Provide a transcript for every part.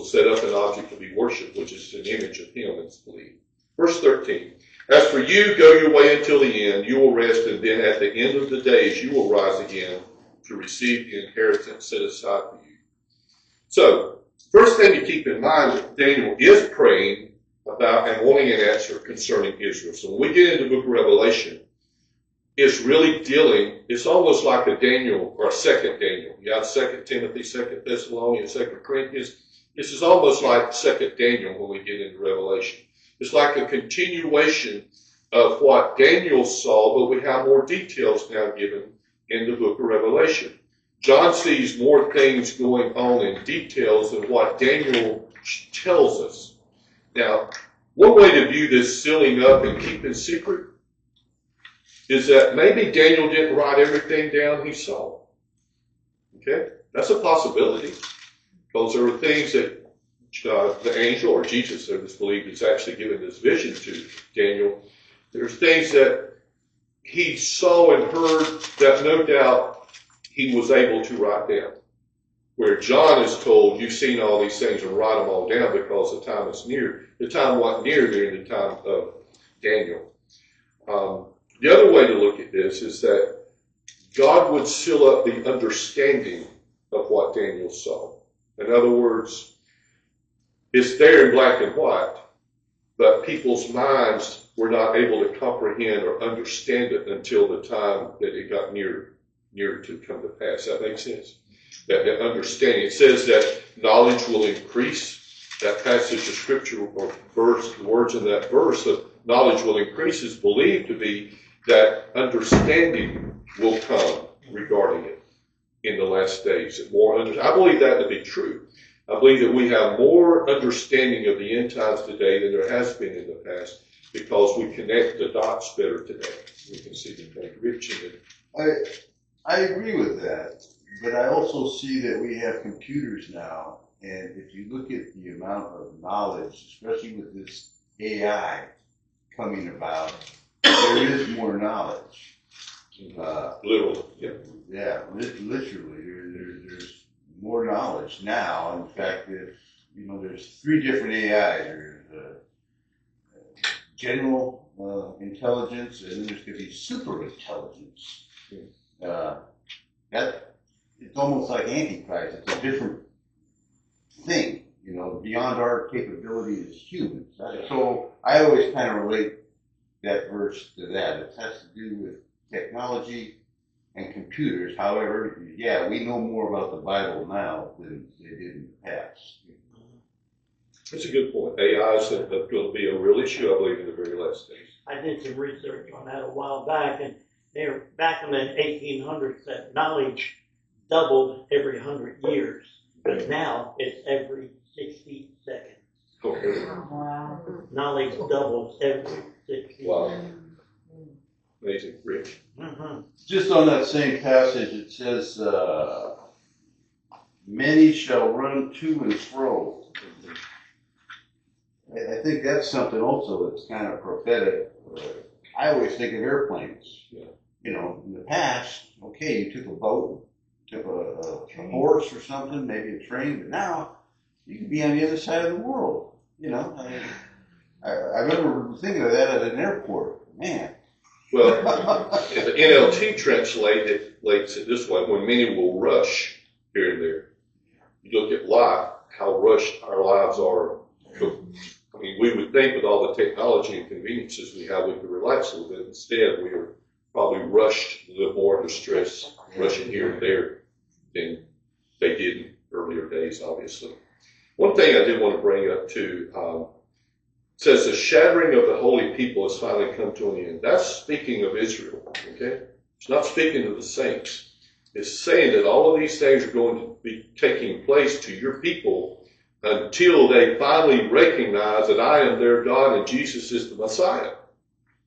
set up an object to be worshipped, which is an image of him, it's believed. Verse 13. As for you, go your way until the end. You will rest, and then at the end of the days you will rise again to receive the inheritance set aside for you. So, first thing to keep in mind that Daniel is praying about and wanting an answer concerning Israel. So when we get into the book of Revelation, it's really it's almost like a Daniel or a second Daniel. You have 2 Timothy, 2 Thessalonians, 2 Corinthians. This is almost like 2 Daniel when we get into Revelation. It's like a continuation of what Daniel saw, but we have more details now given in the book of Revelation. John sees more things going on in details than what Daniel tells us. Now, one way to view this sealing up and keeping secret is that maybe Daniel didn't write everything down he saw. Okay? That's a possibility, because there were things that the angel or Jesus, it was believed, is actually given this vision to Daniel. There's things that he saw and heard that no doubt he was able to write down. Where John is told, you've seen all these things and write them all down because the time is near. The time wasn't near during the time of Daniel. The other way to look at this is that God would seal up the understanding of what Daniel saw. In other words, it's there in black and white, but people's minds were not able to comprehend or understand it until the time that it got near to come to pass. That makes sense? That understanding. It says that knowledge will increase. That passage of scripture or verse, the words in that verse of knowledge will increase is believed to be that understanding will come regarding it in the last days. I believe that to be true. I believe that we have more understanding of the end times today than there has been in the past because we connect the dots better today. We can see the contradiction in it. I agree with that, but I also see that we have computers now, and if you look at the amount of knowledge, especially with this AI coming about, there is more knowledge. Literally, yeah. Yeah, literally, there's more knowledge now. In fact, there's 3 different AIs. There's general intelligence, and then there's going to be super intelligence. That it's almost like Antichrist. It's a different thing, beyond our capability as humans. So I always kind of relate that verse to that. It has to do with technology and computers. However, yeah, we know more about the Bible now than they did in the past. That's a good point. AI is going to be a real issue, I believe, in the very last days. I did some research on that a while back, and they're back in the 1800s that knowledge doubled every 100 years, but now it's every 60 seconds. Okay. Wow. Knowledge doubles every 60 seconds. Amazing, Rich. Mm-hmm. Just on that same passage, it says, many shall run to and fro. I think that's something also that's kind of prophetic. I always think of airplanes. Yeah. In the past, okay, you took a boat, took a horse or something, maybe a train, but now you can be on the other side of the world. I remember thinking of that at an airport. Man. Well, the NLT translates it this way: when many will rush here and there. You look at life, how rushed our lives are. I mean, we would think with all the technology and conveniences we have, we could relax a little bit. Instead, we are probably rushed a little more under stress, rushing here and there than they did in earlier days, obviously. One thing I did want to bring up too, says the shattering of the holy people has finally come to an end. That's speaking of Israel, okay? It's not speaking of the saints. It's saying that all of these things are going to be taking place to your people until they finally recognize that I am their God and Jesus is the Messiah.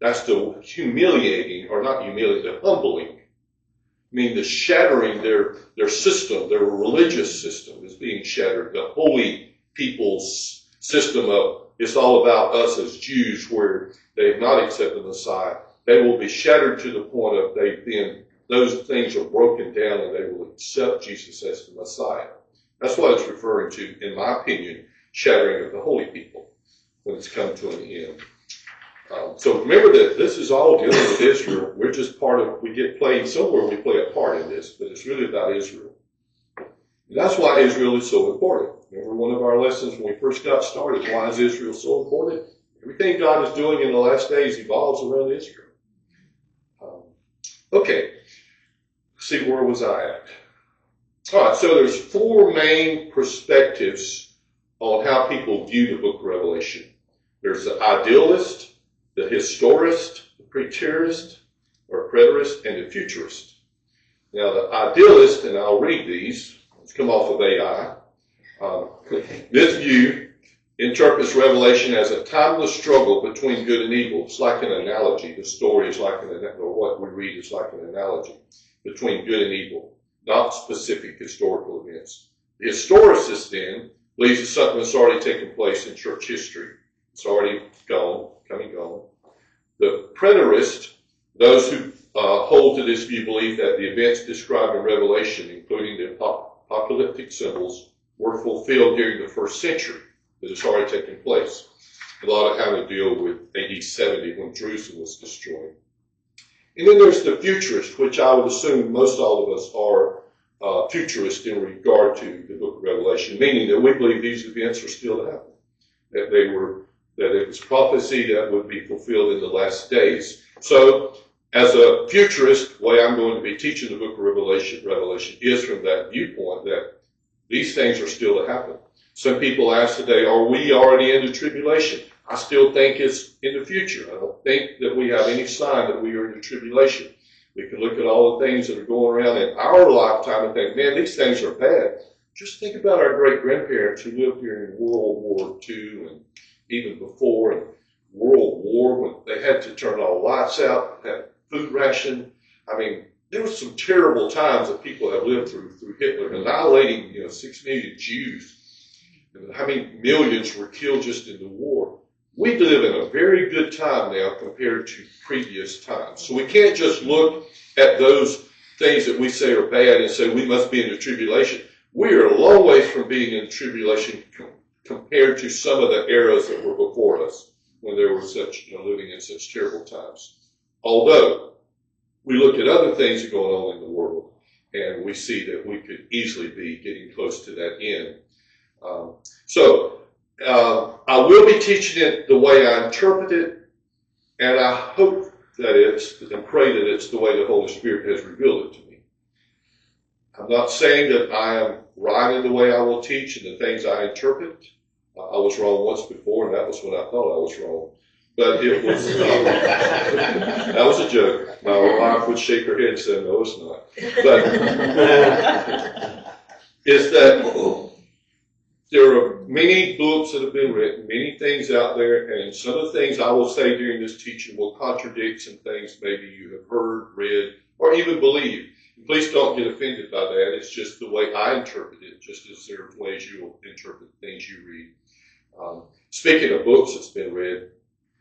That's the humiliating, or not humiliating, the humbling. I mean, the shattering their system, their religious system is being shattered. The holy people's system of it's all about us as Jews, where they have not accepted the Messiah. They will be shattered to the point of those things are broken down and they will accept Jesus as the Messiah. That's what it's referring to, in my opinion, shattering of the holy people when it's come to an end. So remember that this is all dealing with Israel. We're just part of, we get played somewhere, we play a part in this, but it's really about Israel. And that's why Israel is so important. Remember one of our lessons when we first got started, why is Israel so important? Everything God is doing in the last days evolves around Israel. Okay, let's see, where was I at? All right, so there's four main perspectives on how people view the book of Revelation. There's the idealist, the historist, the preterist, or preterist, and the futurist. Now, the idealist, and I'll read these, let's come off of AI. This view interprets Revelation as a timeless struggle between good and evil. It's like an analogy. The story is like or what we read is like an analogy between good and evil, not specific historical events. The historicist then believes it's something that's already taken place in church history. It's already gone, come and gone. The preterist, those who hold to this view, believe that the events described in Revelation, including the apocalyptic symbols, were fulfilled during the first century, that it's already taken place. A lot of having to deal with AD 70 when Jerusalem was destroyed. And then there's the futurist, which I would assume most all of us are futurist in regard to the book of Revelation, meaning that we believe these events are still to happen, that it was prophecy that would be fulfilled in the last days. So, as a futurist, the way I'm going to be teaching the book of Revelation is from that viewpoint that these things are still to happen. Some people ask today, are we already in the tribulation? I still think it's in the future. I don't think that we have any sign that we are in the tribulation. We can look at all the things that are going around in our lifetime and think, man, these things are bad. Just think about our great-grandparents who lived during World War II and even before, and World War, when they had to turn all lights out, had food ration. I mean, there were some terrible times that people have lived through Hitler, annihilating, 6 million Jews. And how many millions were killed just in the war? We live in a very good time now compared to previous times. So we can't just look at those things that we say are bad and say we must be in the tribulation. We are a long ways from being in the tribulation compared to some of the eras that were before us when there were such, living in such terrible times. Although we look at other things that are going on in the world and we see that we could easily be getting close to that end. I will be teaching it the way I interpret it, and I hope that and pray that it's the way the Holy Spirit has revealed it to me. I'm not saying that I am right in the way I will teach and the things I interpret. I was wrong once before, and that was when I thought I was wrong. But it was, that was a joke. My wife would shake her head and say, no, it's not. But it's that there are many books that have been written, many things out there, and some of the things I will say during this teaching will contradict some things maybe you have heard, read, or even believe. Please don't get offended by that. It's just the way I interpret it, just as there are ways you will interpret things you read. Speaking of books that's been read,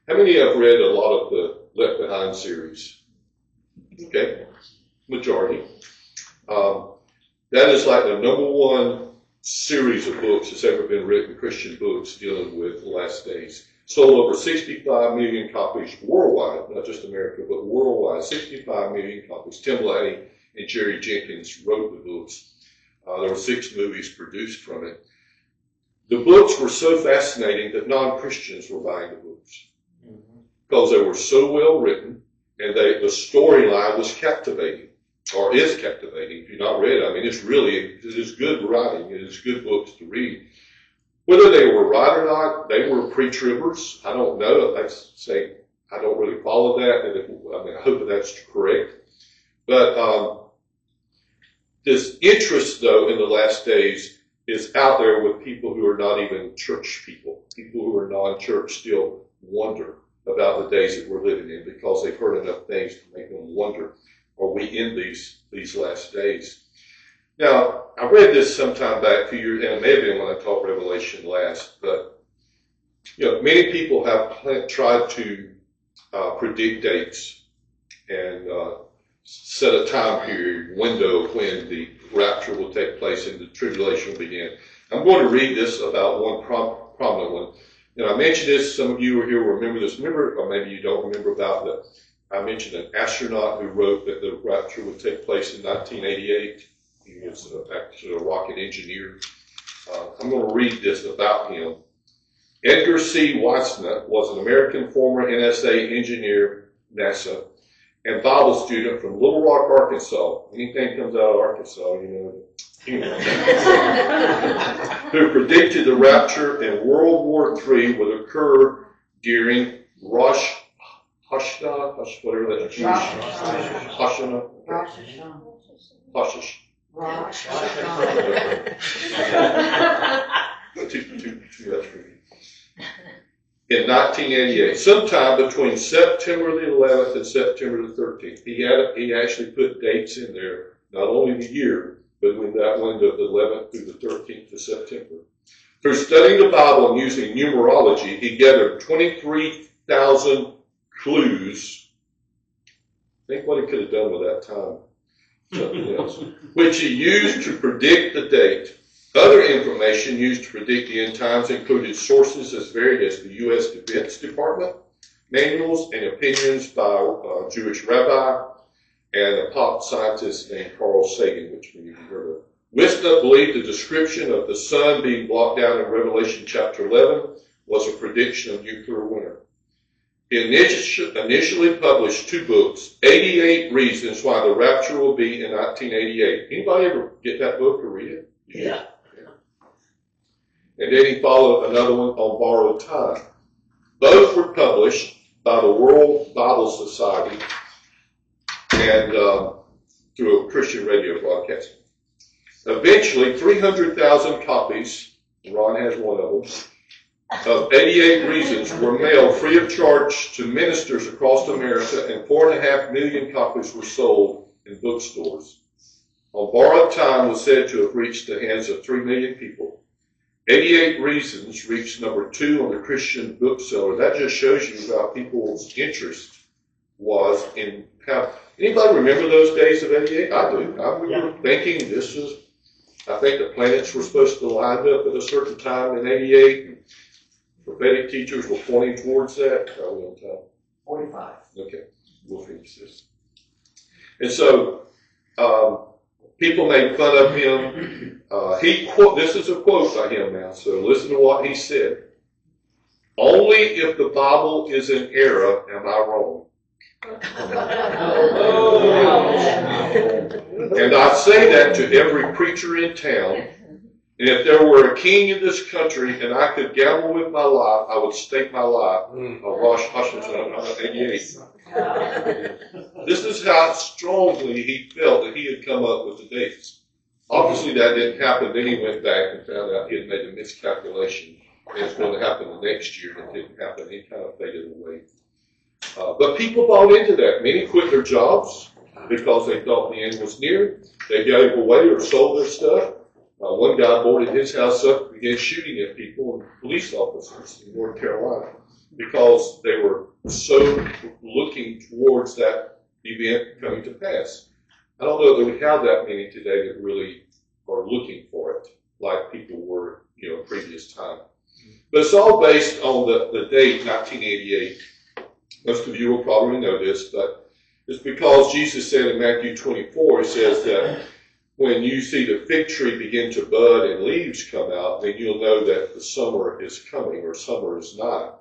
how many have read a lot of the Left Behind series? Okay, majority. That is like the number one series of books that's ever been written, Christian books dealing with the last days. Sold over 65 million copies worldwide, not just America, but worldwide, 65 million copies. Tim Blatty and Jerry Jenkins wrote the books. There were 6 movies produced from it. The books were so fascinating that non-Christians were buying the books because they were so well written, and the storyline was captivating, or is captivating. If you've not read it, I mean, it is good writing. It is good books to read. Whether they were right or not, they were pre-tribbers. I don't know. I don't really follow that. I hope that that's correct. But this interest, though, in the last days is out there with people who are not even church people. People who are non-church still wonder about the days that we're living in because they've heard enough things to make them wonder, are we in these last days? Now, I read this sometime back a few years, and it may have been when I taught Revelation last, but many people have tried to predict dates and set a time period, window when rapture will take place and the tribulation will begin. I'm going to read this about one prominent one. And I mentioned this, some of you are here will remember this. Remember, or maybe you don't remember about that. I mentioned an astronaut who wrote that the rapture would take place in 1988. He was actually a rocket engineer. I'm going to read this about him. Edgar C. Weissnut was an American former NSA engineer, NASA, and Bible student from Little Rock, Arkansas. Anything comes out of Arkansas, you know. Who predicted the rapture in World War III would occur during Rosh Hashanah, whatever that Jewish Hashanah. Hashanah. Rosh In 1988, sometime between September the 11th and September the 13th. He actually put dates in there, not only the year, but when that window of the 11th through the 13th of September. Through studying the Bible and using numerology, he gathered 23,000 clues. Think what he could have done with that time. Something else. Which he used to predict the date. Other information used to predict the end times included sources as varied as the U.S. Defense Department, manuals, and opinions by a Jewish rabbi and a pop scientist named Carl Sagan, which many of you heard of. Wisdom believed the description of the sun being blocked out in Revelation chapter 11 was a prediction of nuclear winter. He initially published 2 books, 88 Reasons Why the Rapture Will Be in 1988. Anybody ever get that book or read it? Yeah. And then he followed another one on borrowed time. Both were published by the World Bible Society and through a Christian radio broadcast. Eventually, 300,000 copies, Ron has one of them, of 88 Reasons were mailed free of charge to ministers across America, and 4.5 million copies were sold in bookstores. On borrowed time was said to have reached the hands of 3 million people. 88 Reasons reached number 2 on the Christian bookseller. That just shows you how people's interest was in how. Anybody remember those days of 88? I do. I remember thinking I think the planets were supposed to line up at a certain time in 88. And prophetic teachers were pointing towards that. Are we on time? 45. Okay, we'll finish this. And so, people made fun of him. This is a quote by him now, so listen to what he said. Only if the Bible is in error am I wrong. And I say that to every preacher in town. And if there were a king in this country and I could gamble with my life, I would stake my life on Rosh Hashanah 88. This is how strongly he felt that he had come up with the dates. Obviously that didn't happen. Then he went back and found out he had made a miscalculation. And it's going to happen the next year. And it didn't happen. He kind of faded away. But people bought into that. Many quit their jobs because they thought the end was near. They gave away or sold their stuff. One guy boarded his house up and began shooting at people and police officers in North Carolina because they were so looking towards that event coming to pass. I don't know that we have that many today that really are looking for it like people were, previous time. But it's all based on the date, 1988. Most of you will probably know this, but it's because Jesus said in Matthew 24, he says that when you see the fig tree begin to bud and leaves come out, then you'll know that the summer is coming or summer is nigh.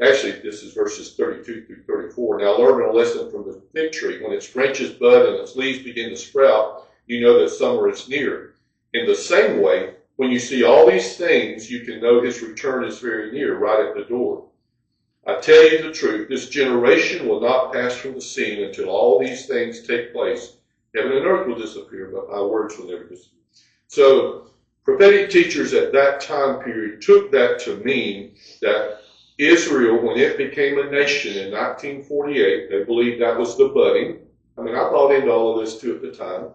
Actually, this is verses 32 through 34. Now learn a lesson from the fig tree. When its branches bud and its leaves begin to sprout, you know that summer is near. In the same way, when you see all these things, you can know his return is very near, right at the door. I tell you the truth, this generation will not pass from the scene until all these things take place. Heaven and earth will disappear, but my words will never disappear. So, prophetic teachers at that time period took that to mean that Israel, when it became a nation in 1948, they believed that was the budding. I bought into all of this too at the time.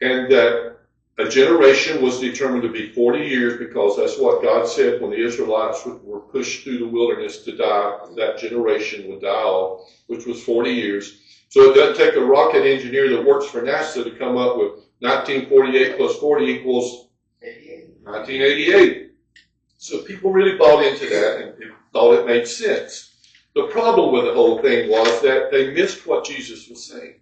And that a generation was determined to be 40 years because that's what God said when the Israelites were pushed through the wilderness to die. That generation would die off, which was 40 years. So it doesn't take a rocket engineer that works for NASA to come up with 1948 plus 40 equals 1988. So people really bought into that and thought it made sense. The problem with the whole thing was that they missed what Jesus was saying.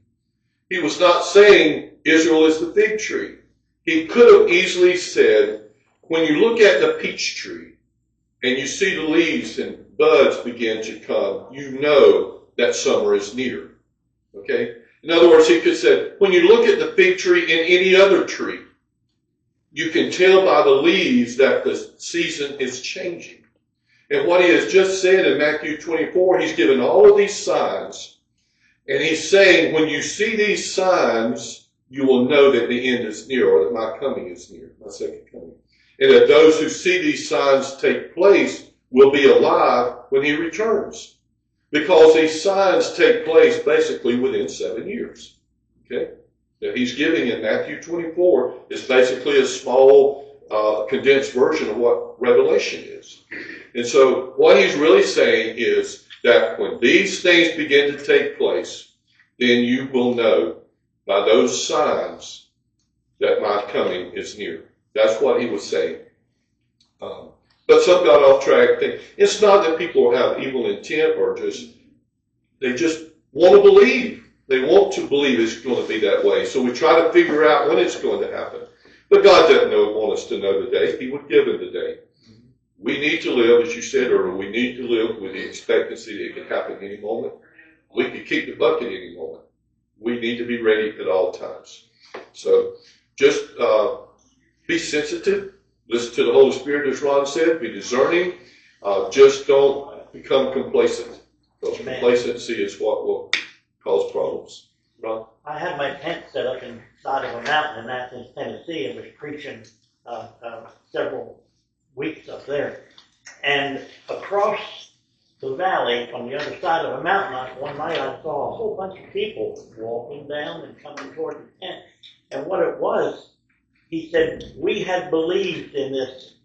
He was not saying Israel is the fig tree. He could have easily said, when you look at the peach tree and you see the leaves and buds begin to come, you know that summer is near. Okay? In other words, he could have said, when you look at the fig tree and any other tree, you can tell by the leaves that the season is changing. And what he has just said in Matthew 24, he's given all of these signs. And he's saying, when you see these signs, you will know that the end is near, or that my coming is near, my second coming. And that those who see these signs take place will be alive when he returns. Because these signs take place basically within 7 years. Okay? That he's giving in Matthew 24 is basically a small, condensed version of what Revelation is. And so what he's really saying is that when these things begin to take place, then you will know by those signs that my coming is near. That's what he was saying. But some got off track. It's not that people have evil intent or they just want to believe. They want to believe it's going to be that way. So we try to figure out when it's going to happen. But God doesn't want us to know the day. He would give it the day. We need to live, as you said earlier, we need to live with the expectancy that it could happen any moment. We could kick the bucket any moment. We need to be ready at all times. So just be sensitive. Listen to the Holy Spirit, as Ron said. Be discerning. Just don't become complacent. Because complacency is what will cause problems. Ron? I had my tent set up inside of a mountain in Athens, Tennessee, and was preaching several weeks up there. And across the valley, on the other side of the mountain, one night I saw a whole bunch of people walking down and coming toward the tent. And what it was, he said, we had believed in this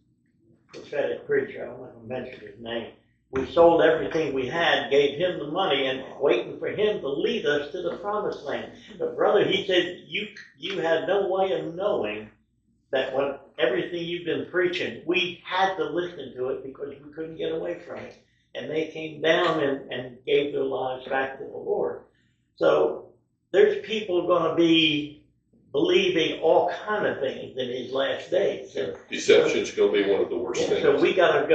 prophetic preacher. I don't want to mention his name. We sold everything we had, gave him the money, and waiting for him to lead us to the promised land. But brother, he said, you had no way of knowing that when everything you've been preaching, we had to listen to it because we couldn't get away from it. And they came down and gave their lives back to the Lord. So there's people going to be believing all kind of things in these last days. Deception is going to be one of the worst things. So we got to go.